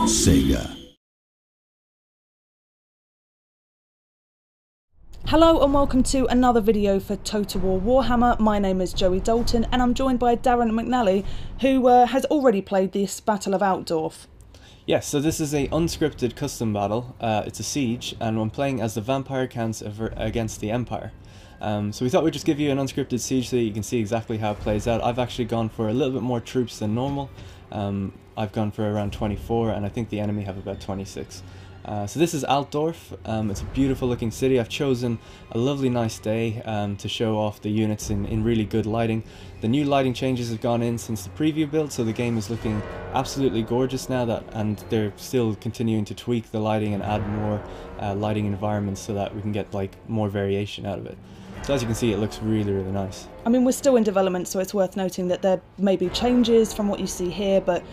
Sega. Hello and welcome to another video for Total War Warhammer. My name is Joey Dalton and I'm joined by Darren McNally, who has already played this Battle of Altdorf. Yes, so this is a unscripted custom battle. It's a siege, and I'm playing as the Vampire Counts against the Empire. So we thought we'd just give you an unscripted siege so that you can see exactly how it plays out. I've actually gone for a little bit more troops than normal. I've gone for around 24, and I think the enemy have about 26. So this is Altdorf. It's a beautiful looking city. I've chosen a lovely nice day to show off the units in really good lighting. The new lighting changes have gone in since the preview build, so the game is looking absolutely gorgeous now, and they're still continuing to tweak the lighting and add more lighting environments so that we can get like more variation out of it. So as you can see, it looks really, really nice. I mean, we're still in development, so it's worth noting that there may be changes from what you see here, but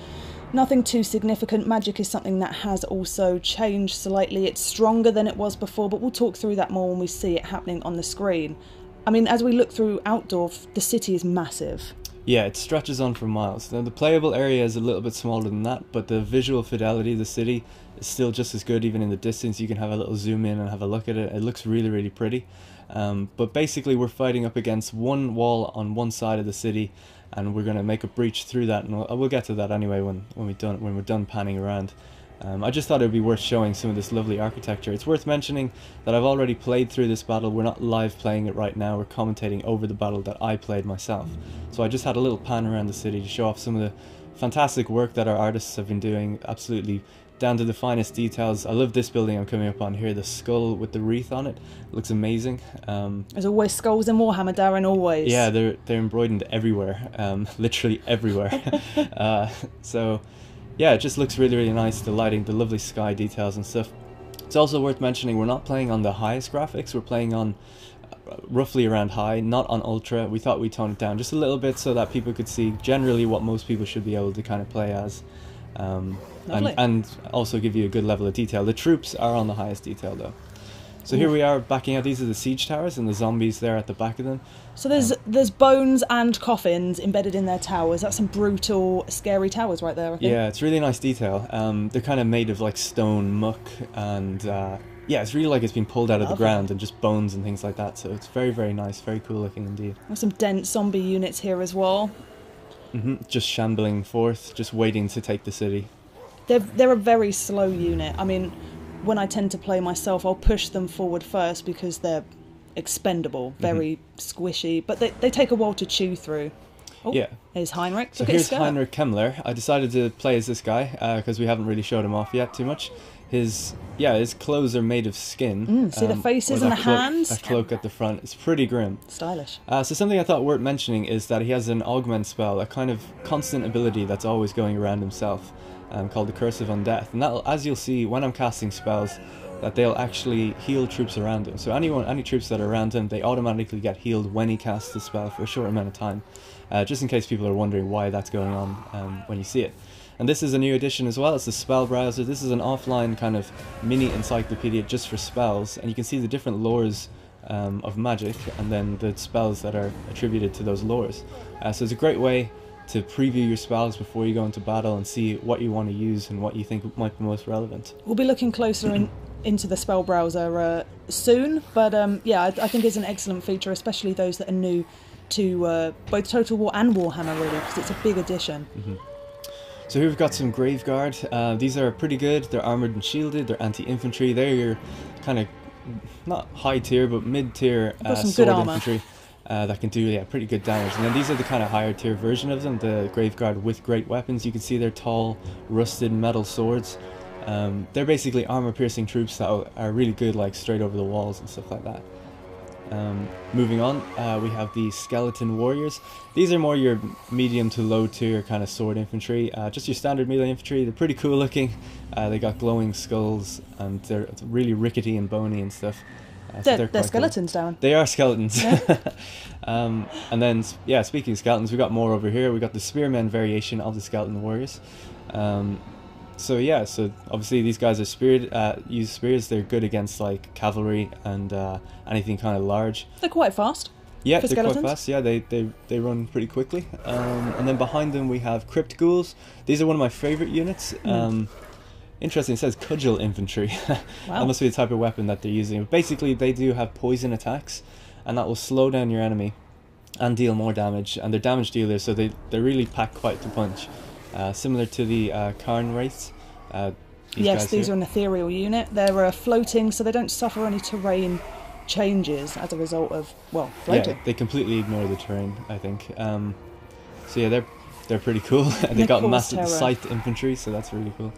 nothing too significant. Magic is something that has also changed slightly. It's stronger than it was before, but we'll talk through that more when we see it happening on the screen. I mean, as we look through Altdorf, the city is massive. Yeah, it stretches on for miles. Now, the playable area is a little bit smaller than that, but the visual fidelity of the city is still just as good even in the distance. You can have a little zoom in and have a look at it. It looks really, really pretty. But basically we're fighting up against one wall on one side of the city, and we're going to make a breach through that, and we'll get to that anyway when we're done panning around. I just thought it would be worth showing some of this lovely architecture. It's worth mentioning that I've already played through this battle. We're not live playing it right now, we're commentating over the battle that I played myself. So I just had a little pan around the city to show off some of the fantastic work that our artists have been doing, absolutely down to the finest details. I love this building I'm coming up on here, the skull with the wreath on it. It looks amazing. There's always skulls in Warhammer, Darren, always. Yeah, they're embroidered everywhere, literally everywhere. So yeah, it just looks really, really nice, the lighting, the lovely sky details and stuff. It's also worth mentioning we're not playing on the highest graphics, we're playing on roughly around high, not on ultra. We thought we'd tone it down just a little bit so that people could see generally what most people should be able to kind of play as. And also give you a good level of detail. The troops are on the highest detail though. So here we are backing out. These are the siege towers and the zombies there at the back of them. So there's bones and coffins embedded in their towers. That's some brutal, scary towers right there, I think. Yeah, it's really nice detail. They're kind of made of like stone muck, and yeah, it's really like it's been pulled out of the ground and just bones and things like that. So it's very, very nice, very cool looking indeed. There's some dense zombie units here as well. Just shambling forth, just waiting to take the city. They're a very slow unit. I mean, when I tend to play myself, I'll push them forward first because they're expendable, very squishy, but they take a while to chew through. Oh, yeah. Here's Heinrich. So here's Heinrich Kemmler. I decided to play as this guy because we haven't really showed him off yet too much. His clothes are made of skin. See the faces and the hands? That cloak at the front. It's pretty grim. Stylish. So something I thought worth mentioning is that he has an augment spell, a kind of constant ability that's always going around himself, called the Curse of Undeath. And that, as you'll see when I'm casting spells, that they'll actually heal troops around him. So any troops that are around him, they automatically get healed when he casts the spell for a short amount of time. Just in case people are wondering why that's going on when you see it. And this is a new addition as well. It's the spell browser. This is an offline kind of mini encyclopedia just for spells, and you can see the different lores of magic and then the spells that are attributed to those lores. So it's a great way to preview your spells before you go into battle and see what you want to use and what you think might be most relevant. We'll be looking closer into the spell browser soon, but yeah, I think it's an excellent feature, especially those that are new to both Total War and Warhammer, really, because it's a big addition. So here we've got some Graveguard. These are pretty good. They're armoured and shielded. They're anti-infantry. They're your kind of, not high tier, but mid-tier sword infantry that can do pretty good damage. And then these are the kind of higher tier version of them, the Graveguard with great weapons. You can see they're tall, rusted metal swords. They're basically armour-piercing troops that are really good, like straight over the walls and stuff like that. Moving on, we have the Skeleton Warriors. These are more your medium to low tier kind of sword infantry, just your standard melee infantry. They're pretty cool looking. They got glowing skulls and they're really rickety and bony and stuff. So they're skeletons, cool. Darren. They are skeletons. Yeah. And then, yeah, speaking of skeletons, we got more over here. We got the Spearmen variation of the Skeleton Warriors. So yeah, so obviously these guys are use spears. They're good against like cavalry and anything kind of large. They're quite fast. Yeah, they're quite fast. Yeah, they run pretty quickly. And then behind them we have Crypt Ghouls. These are one of my favourite units. interesting, it says cudgel infantry. Wow. That must be the type of weapon that they're using. Basically, they do have poison attacks, and that will slow down your enemy and deal more damage. And they're damage dealers, so they really pack quite the punch. Similar to the Karn Wraiths. Yes, these are an ethereal unit. They're floating, so they don't suffer any terrain changes as a result of, well, floating. Yeah, they completely ignore the terrain, I think. So yeah, they're pretty cool. They got massive scythe infantry, so that's really cool.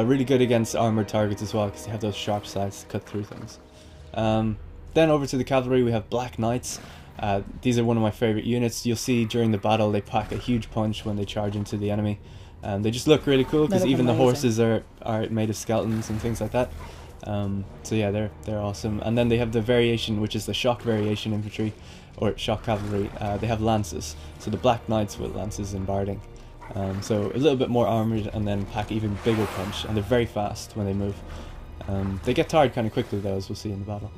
Really good against armored targets as well, because they have those sharp scythes to cut through things. Then over to the cavalry, we have Black Knights. These are one of my favorite units. You'll see during the battle they pack a huge punch when they charge into the enemy. They just look really cool, because even the horses are made of skeletons and things like that. So yeah, they're awesome. And then they have the variation, which is the shock variation infantry, or shock cavalry. They have lances, so the Black Knights with lances and barding. So a little bit more armoured, and then pack even bigger punch, and they're very fast when they move. They get tired kind of quickly though, as we'll see in the battle.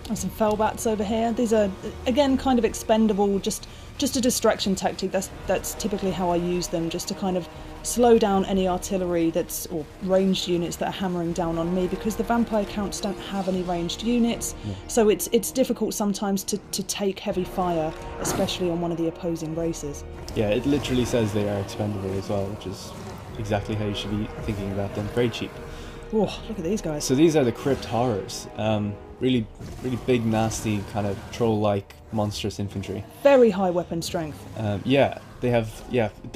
There's some Fellbats over here. These are, again, kind of expendable, just a distraction tactic. That's typically how I use them, just to kind of slow down any artillery or ranged units that are hammering down on me, because the vampire counts don't have any ranged units. Yeah. So it's difficult sometimes to take heavy fire, especially on one of the opposing races. Yeah, it literally says they are expendable as well, which is exactly how you should be thinking about them. Very cheap. Oh, look at these guys. So these are the Crypt Horrors. Really big, nasty, kind of troll-like, monstrous infantry. Very high weapon strength. Yeah, they have,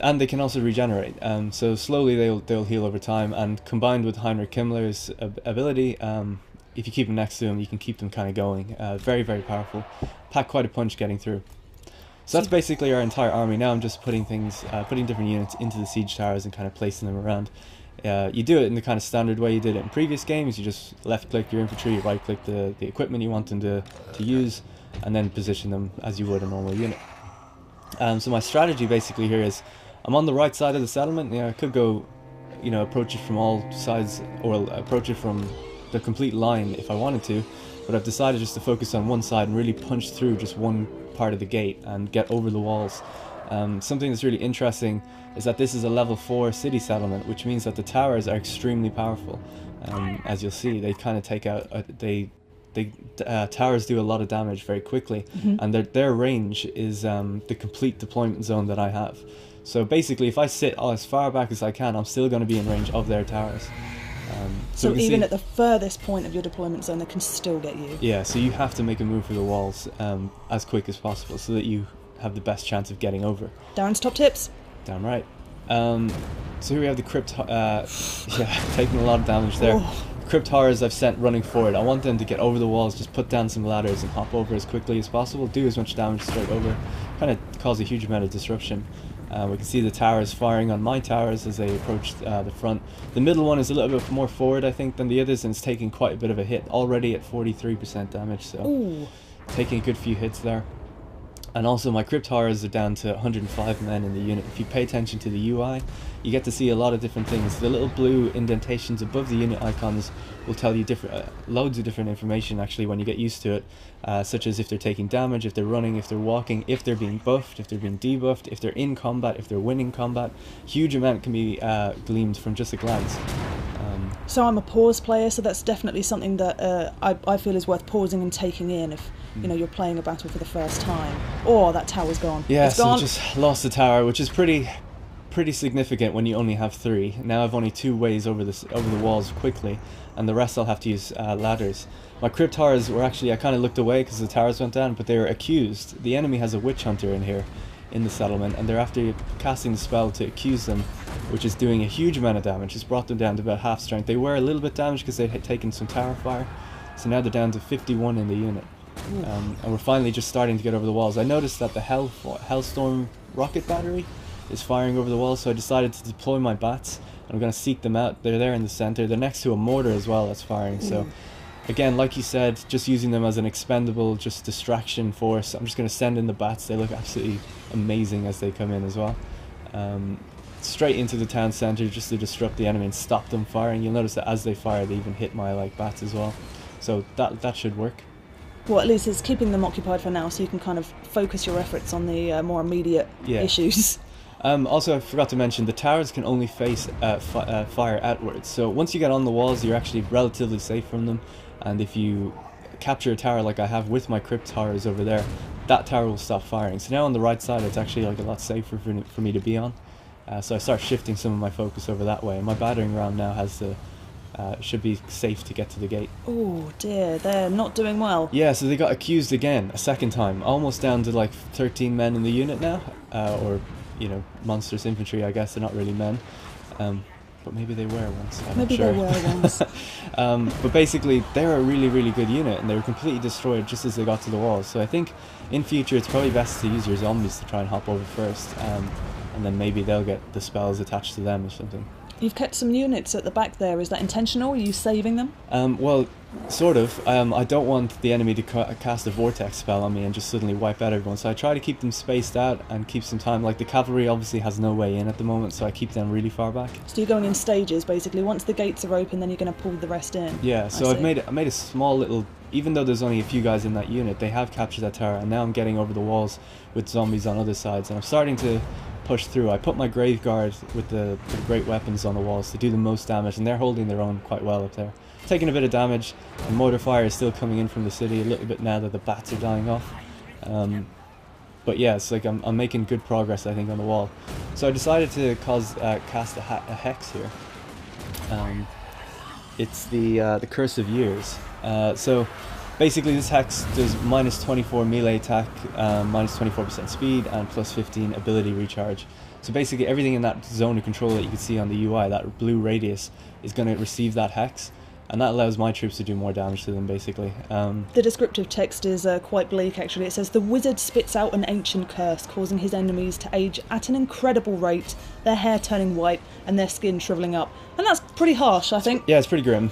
and they can also regenerate. So slowly they'll heal over time, and combined with Heinrich Himmler's ability, if you keep them next to him, you can keep them kind of going. Very powerful. Pack quite a punch getting through. So that's basically our entire army. Now I'm just putting different units into the siege towers and kind of placing them around. You do it in the kind of standard way you did it in previous games. You just left click your infantry, right click the equipment you want them to use, and then position them as you would a normal unit. So my strategy basically here is, I'm on the right side of the settlement. I could go, approach it from all sides, or approach it from the complete line if I wanted to, but I've decided just to focus on one side and really punch through just one part of the gate and get over the walls. Something that's really interesting is that this is a level 4 city settlement, which means that the towers are extremely powerful. As you'll see, they kind of take out, towers do a lot of damage very quickly, and their range is the complete deployment zone that I have. So basically, if I sit as far back as I can, I'm still going to be in range of their towers. So even at the furthest point of your deployment zone, they can still get you. Yeah, so you have to make a move for the walls as quick as possible, so that you have the best chance of getting over. Darren's top tips. Damn right. So here we have the Crypt, taking a lot of damage there. Oh. Crypt Horrors I've sent running forward. I want them to get over the walls, just put down some ladders and hop over as quickly as possible, do as much damage straight over, kind of cause a huge amount of disruption. We can see the towers firing on my towers as they approach the front. The middle one is a little bit more forward, I think, than the others, and it's taking quite a bit of a hit, already at 43% damage, so ooh, taking a good few hits there. And also my Crypt Horrors are down to 105 men in the unit. If you pay attention to the UI, you get to see a lot of different things. The little blue indentations above the unit icons will tell you loads of different information actually when you get used to it, such as if they're taking damage, if they're running, if they're walking, if they're being buffed, if they're being debuffed, if they're in combat, if they're winning combat. Huge amount can be gleaned from just a glance. So I'm a pause player, so that's definitely something that I feel is worth pausing and taking in if you're playing a battle for the first time. Oh, that tower's gone. Yeah, it's so gone. Just lost the tower, which is pretty significant when you only have 3. Now I've only 2 ways over the walls quickly, and the rest I'll have to use ladders. My Crypt Horrors were actually, I kind of looked away because the towers went down, but they were accused. The enemy has a witch hunter in here in the settlement, and they're after casting the spell to accuse them, which is doing a huge amount of damage. It's brought them down to about half strength. They were a little bit damaged because they had taken some tower fire, so now they're down to 51 in the unit. And we're finally just starting to get over the walls. I noticed that the Hellstorm rocket battery is firing over the walls, so I decided to deploy my bats, and I'm going to seek them out. They're there in the center. They're next to a mortar as well that's firing, so again, like you said, just using them as an expendable, just distraction force. I'm just going to send in the bats. They look absolutely amazing as they come in as well. Straight into the town center just to disrupt the enemy and stop them firing. You'll notice that as they fire, they even hit my bats as well. So that should work. Well, at least it's keeping them occupied for now, so you can kind of focus your efforts on the more immediate issues. Also, I forgot to mention, the towers can only face fire outwards. So once you get on the walls, you're actually relatively safe from them. And if you capture a tower like I have with my crypt towers over there, that tower will stop firing. So now on the right side, it's actually like a lot safer for me to be on. So I start shifting some of my focus over that way. And my battering ram now has the should be safe to get to the gate. Oh dear, they're not doing well. Yeah, so they got accused again, a second time, almost down to like 13 men in the unit now, or you know, monstrous infantry. I guess they're not really men, but maybe they were once. I'm Maybe not sure. they were once. But basically, they're a really good unit, and they were completely destroyed just as they got to the walls. So I think in future it's probably best to use your zombies to try and hop over first, and then maybe they'll get the spells attached to them or something. You've kept some units at the back there. Is that intentional? Are you saving them? Well, sort of. I don't want the enemy to cast a vortex spell on me and just suddenly wipe out everyone, so I try to keep them spaced out and keep some time. Like the cavalry obviously has no way in at the moment, so I keep them really far back. So you're going in stages, basically. Once the gates are open, then you're going to pull the rest in. Yeah, so I made a small little, even though there's only a few guys in that unit, they have captured that tower, and now I'm getting over the walls with zombies on other sides, and I'm starting to push through. I put my grave guard with the great weapons on the walls to do the most damage, and they're holding their own quite well up there. Taking a bit of damage, and mortar fire is still coming in from the city a little bit now that the bats are dying off. But yeah, it's like I'm making good progress, I think, on the wall. So I decided to cast a hex here. It's the Curse of Years. So basically this hex does minus 24 melee attack, minus 24% speed, and plus 15 ability recharge. So basically everything in that zone of control that you can see on the UI, that blue radius, is going to receive that hex, and that allows my troops to do more damage to them, basically. The descriptive text is quite bleak, actually. It says, the wizard spits out an ancient curse, causing his enemies to age at an incredible rate, their hair turning white and their skin shrivelling up. And that's pretty harsh, I think. Yeah, it's pretty grim.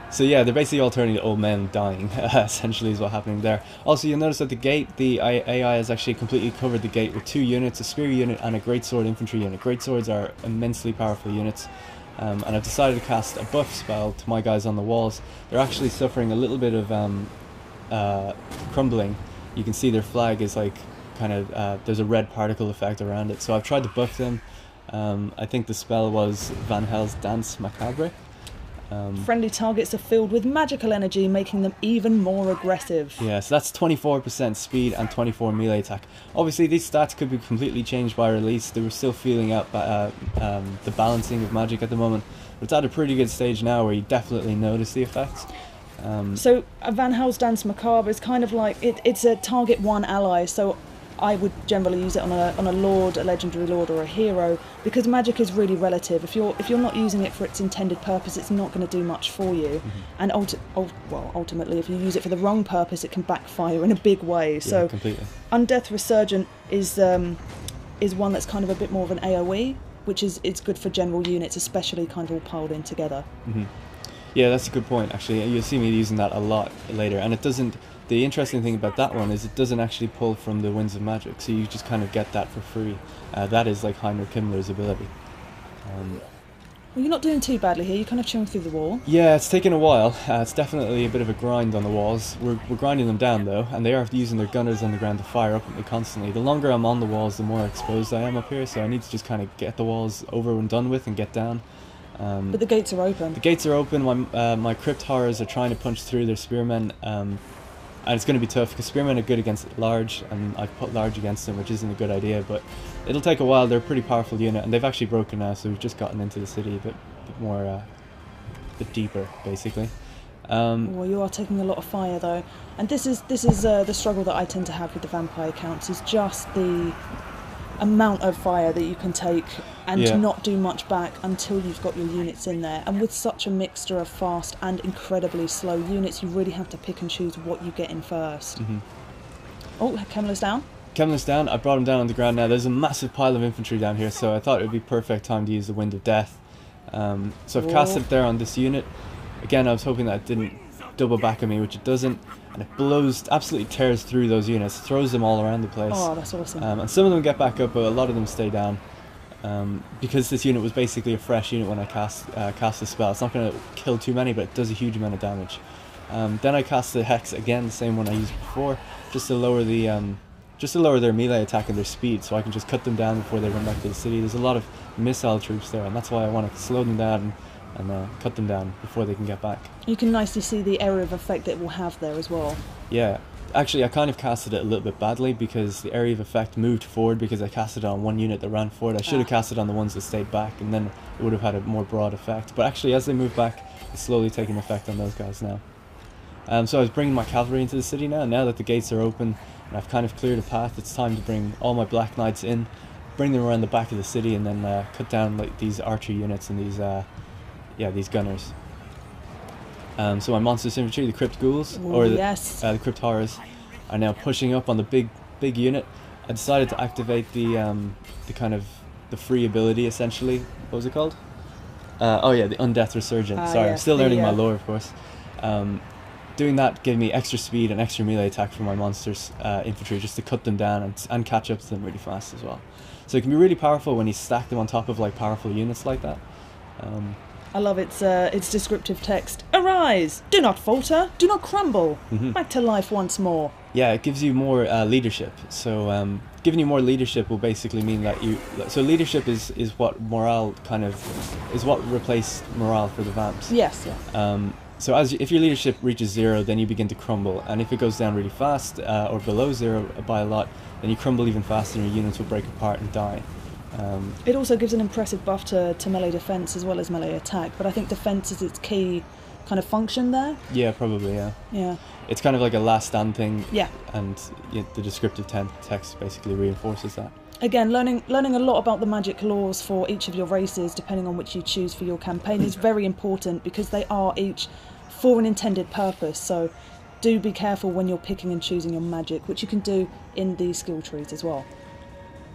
So yeah, they're basically all turning to old men dying, essentially is what's happening there. Also, you'll notice at the gate, the AI has actually completely covered the gate with 2 units, a spear unit and a greatsword infantry unit. Greatswords are immensely powerful units, and I've decided to cast a buff spell to my guys on the walls. They're actually suffering a little bit of crumbling. You can see their flag is like kind of, there's a red particle effect around it, so I've tried to buff them. I think the spell was Van Hel's Dance Macabre. Friendly targets are filled with magical energy, making them even more aggressive. Yeah, so that's 24% speed and 24 melee attack. Obviously, these stats could be completely changed by release. They were still feeling out the balancing of magic at the moment. But it's at a pretty good stage now where you definitely notice the effects. So Van Hel's Dance Macabre is kind of like, it's a target 1 ally, so I would generally use it on a lord, a legendary lord, or a hero, because magic is really relative. If you're not using it for its intended purpose, it's not going to do much for you. And ultimately, if you use it for the wrong purpose, it can backfire in a big way. So completely. Undeath Resurgent is one that's kind of a bit more of an AoE, which it's good for general units, especially kind of all piled in together. Yeah, that's a good point, actually. You'll see me using that a lot later, and it doesn't. The interesting thing about that one is it doesn't actually pull from the Winds of Magic, so you just kind of get that for free. That is like Heinrich Himmler's ability. Well, you're not doing too badly here. You're kind of chewing through the wall. Yeah, it's taken a while. It's definitely a bit of a grind on the walls. We're grinding them down, though, and they are using their gunners on the ground to fire up at me constantly. The longer I'm on the walls, the more exposed I am up here, so I need to just kind of get the walls over and done with and get down. But the gates are open. The gates are open. My crypt horrors are trying to punch through their spearmen. And it's going to be tough because spearmen are good against large, and I've put large against them, which isn't a good idea, but it'll take a while. They're a pretty powerful unit, and they've actually broken now, so we've just gotten into the city a bit more, a bit deeper, basically. Well, you are taking a lot of fire, though, and this is the struggle that I tend to have with the vampire counts, is just the amount of fire that you can take and not do much back until you've got your units in there. And with such a mixture of fast and incredibly slow units, you really have to pick and choose what you get in first. Oh, Kemmler's down. Kemmler's down. I brought him down on the ground now. There's a massive pile of infantry down here, so I thought it would be perfect time to use the Wind of Death. So I've cast it there on this unit. Again, I was hoping that it didn't double back on me, which it doesn't. And it blows, absolutely tears through those units, throws them all around the place. Oh, that's awesome. And some of them get back up, but a lot of them stay down. Because this unit was basically a fresh unit when I cast the spell. It's not going to kill too many, but it does a huge amount of damage. Then I cast the Hex again, the same one I used before, just to lower the just to lower their melee attack and their speed, so I can just cut them down before they run back to the city. There's a lot of missile troops there, and that's why I want to slow them down and cut them down before they can get back. You can nicely see the area of effect that it will have there as well. Yeah, actually I kind of casted it a little bit badly because the area of effect moved forward because I casted it on one unit that ran forward. I should have casted on the ones that stayed back, and then it would have had a more broad effect. But actually as they move back, it's slowly taking effect on those guys now. So I was bringing my cavalry into the city now that the gates are open and I've kind of cleared a path. It's time to bring all my Black Knights in, bring them around the back of the city, and then cut down like these archer units and these gunners. So my monstrous infantry, the crypt ghouls, or the crypt horrors, are now pushing up on the big unit. I decided to activate the kind of the free ability, essentially. What was it called? The Undeath Resurgence. Sorry, I'm still learning my lore, of course. Doing that gave me extra speed and extra melee attack for my monsters infantry, just to cut them down and catch up to them really fast as well. So it can be really powerful when you stack them on top of like powerful units like that. I love its descriptive text. Arise! Do not falter! Do not crumble! Back to life once more. Yeah, it gives you more leadership. So giving you more leadership will basically mean that so leadership is what morale is what replaced morale for the vamps. Yes, yeah. So if your leadership reaches 0, then you begin to crumble, and if it goes down really fast or below 0 by a lot, then you crumble even faster and your units will break apart and die. It also gives an impressive buff to melee defense as well as melee attack, but I think defense is its key kind of function there. Yeah, probably, yeah. Yeah. It's kind of like a last stand thing. Yeah. And the descriptive text basically reinforces that. Again, learning a lot about the magic laws for each of your races, depending on which you choose for your campaign, is very important because they are each for an intended purpose. So do be careful when you're picking and choosing your magic, which you can do in these skill trees as well.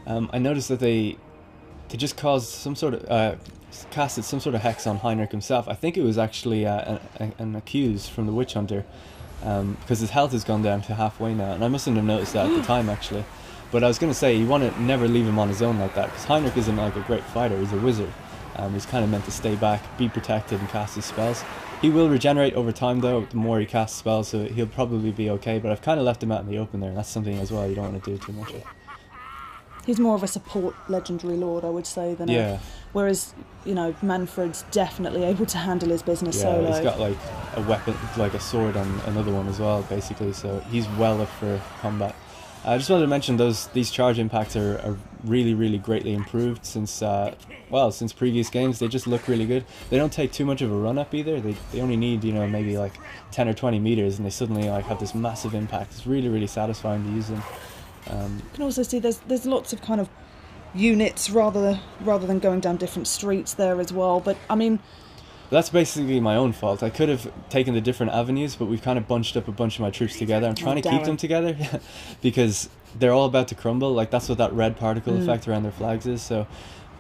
I noticed that they just caused some sort of casted some sort of hex on Heinrich himself. I think it was actually an accused from the Witch Hunter, because his health has gone down to halfway now, and I mustn't have noticed that at the time actually. But I was going to say, you want to never leave him on his own like that, because Heinrich isn't like a great fighter, he's a wizard. He's kind of meant to stay back, be protected, and cast his spells. He will regenerate over time though, the more he casts spells, so he'll probably be okay, but I've kind of left him out in the open there, and that's something as well you don't want to do too much of. He's more of a support legendary lord, I would say, than whereas, Manfred's definitely able to handle his business solo. He's got like a weapon, like a sword on another one as well, basically, so he's well up for combat. I just wanted to mention these charge impacts are really, really greatly improved since previous games. They just look really good. They don't take too much of a run up either. They only need maybe like 10 or 20 meters, and they suddenly like have this massive impact. It's really, really satisfying to use them. You can also see there's lots of kind of units rather than going down different streets there as well. But I mean, that's basically my own fault. I could have taken the different avenues, but we've kind of bunched up a bunch of my troops together. I'm trying to keep them together because they're all about to crumble. Like that's what that red particle effect around their flags is. So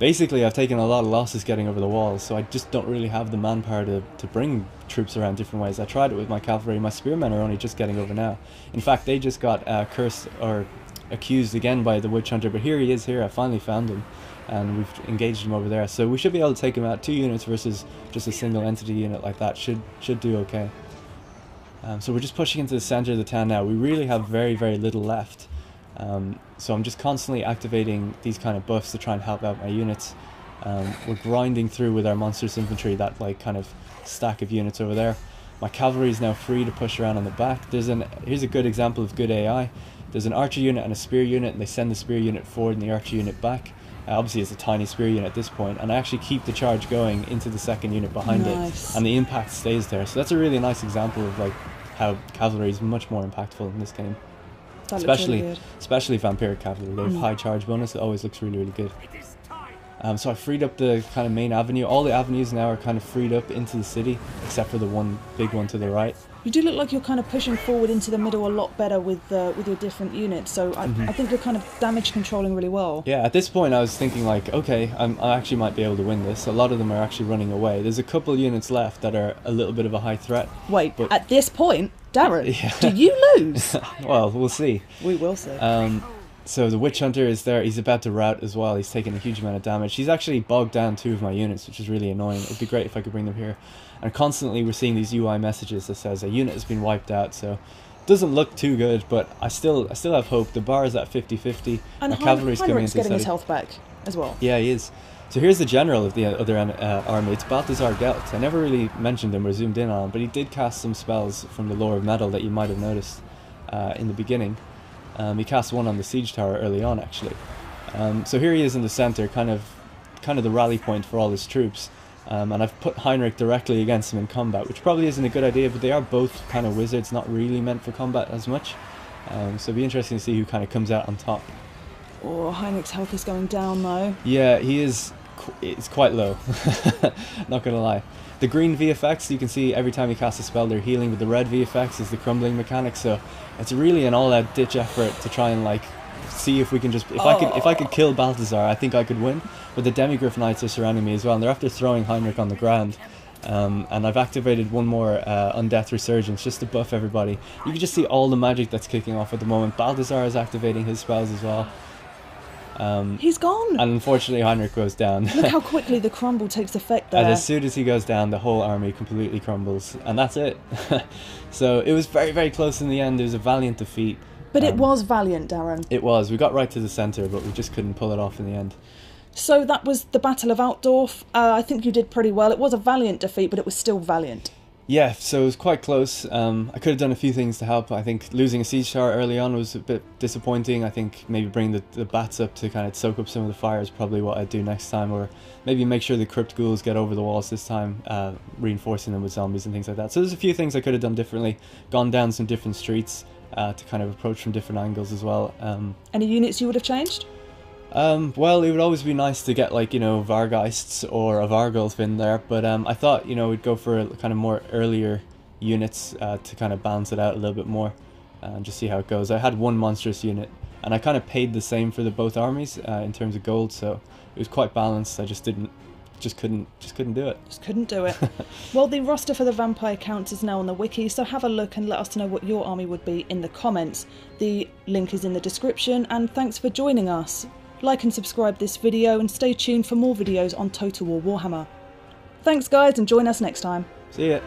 basically I've taken a lot of losses getting over the walls, so I just don't really have the manpower to bring troops around different ways. I tried it with my cavalry. My spearmen are only just getting over now. In fact, they just got cursed or accused again by the Witch Hunter, but here he is here. I finally found him, and we've engaged him over there. So we should be able to take him out. 2 units versus just a single entity unit like that should do okay. So we're just pushing into the center of the town now. We really have very, very little left. So I'm just constantly activating these kind of buffs to try and help out my units. We're grinding through with our monstrous infantry, that like kind of stack of units over there. My cavalry is now free to push around on the back. Here's a good example of good AI. There's an archer unit and a spear unit, and they send the spear unit forward and the archer unit back. Obviously it's a tiny spear unit at this point, and I actually keep the charge going into the second unit behind it, and the impact stays there. So that's a really nice example of like how cavalry is much more impactful in this game. Especially vampiric cavalry. They have high charge bonus. It always looks really, really good. So I freed up the kind of main avenue. All the avenues now are kind of freed up into the city, except for the one big one to the right. You do look like you're kind of pushing forward into the middle a lot better with your different units. So I think you're kind of damage controlling really well. Yeah, at this point I was thinking like, okay, I actually might be able to win this. A lot of them are actually running away. There's a couple units left that are a little bit of a high threat. Wait, at this point, Darren, do you lose? Well, we'll see. We will see. So the Witch Hunter is there. He's about to rout as well. He's taking a huge amount of damage. He's actually bogged down 2 of my units, which is really annoying. It'd be great if I could bring them here. And constantly we're seeing these UI messages that says a unit has been wiped out. So Doesn't look too good, but I still have hope. The bar is at 50-50. And cavalry's coming Heinrich's into getting his steady. health back as well. Yeah, he is. So here's the general of the other army. It's Balthazar Gelt. I never really mentioned him or zoomed in on him, but he did cast some spells from the Lore of Metal that you might have noticed in the beginning. He cast one on the siege tower early on, actually. So here he is in the center, kind of the rally point for all his troops. And I've put Heinrich directly against him in combat, which probably isn't a good idea, but they are both kind of wizards, not really meant for combat as much. So it'll be interesting to see who kind of comes out on top. Oh, Heinrich's health is going down though. Yeah, he is. It's quite low. Not gonna lie. The green VFX, you can see every time you cast a spell they're healing, but the red VFX is the crumbling mechanic. So it's really an all-out ditch effort to try and like see if we can just if I could kill Balthazar, I think I could win. But the Demigryph Knights are surrounding me as well, and they're after throwing Heinrich on the ground. And I've activated one more Undeath Resurgence just to buff everybody. You can just see all the magic that's kicking off at the moment. Balthazar is activating his spells as well. He's gone! And unfortunately Heinrich goes down. Look how quickly the crumble takes effect there. And as soon as he goes down, the whole army completely crumbles. And that's it. So it was very, very close in the end. It was a valiant defeat. But it was valiant, Darren. It was. We got right to the centre, but we just couldn't pull it off in the end. So that was the Battle of Altdorf. I think you did pretty well. It was a valiant defeat, but it was still valiant. Yeah, so it was quite close. I could have done a few things to help. I think losing a siege tower early on was a bit disappointing. I think maybe bring the bats up to kind of soak up some of the fire is probably what I'd do next time, or maybe make sure the crypt ghouls get over the walls this time, reinforcing them with zombies and things like that. So there's a few things I could have done differently, gone down some different streets to kind of approach from different angles as well. Any units you would have changed? Well, it would always be nice to get, like, you know, Vargeists or a Vargulf in there, but I thought, you know, we'd go for kind of more earlier units to kind of balance it out a little bit more and just see how it goes. I had one monstrous unit, and I kind of paid the same for both armies in terms of gold, so it was quite balanced. I just couldn't do it. Just couldn't do it. Well, the roster for the vampire counts is now on the wiki, so have a look and let us know what your army would be in the comments. The link is in the description, and thanks for joining us. Like and subscribe this video and stay tuned for more videos on Total War Warhammer. Thanks guys, and join us next time. See ya.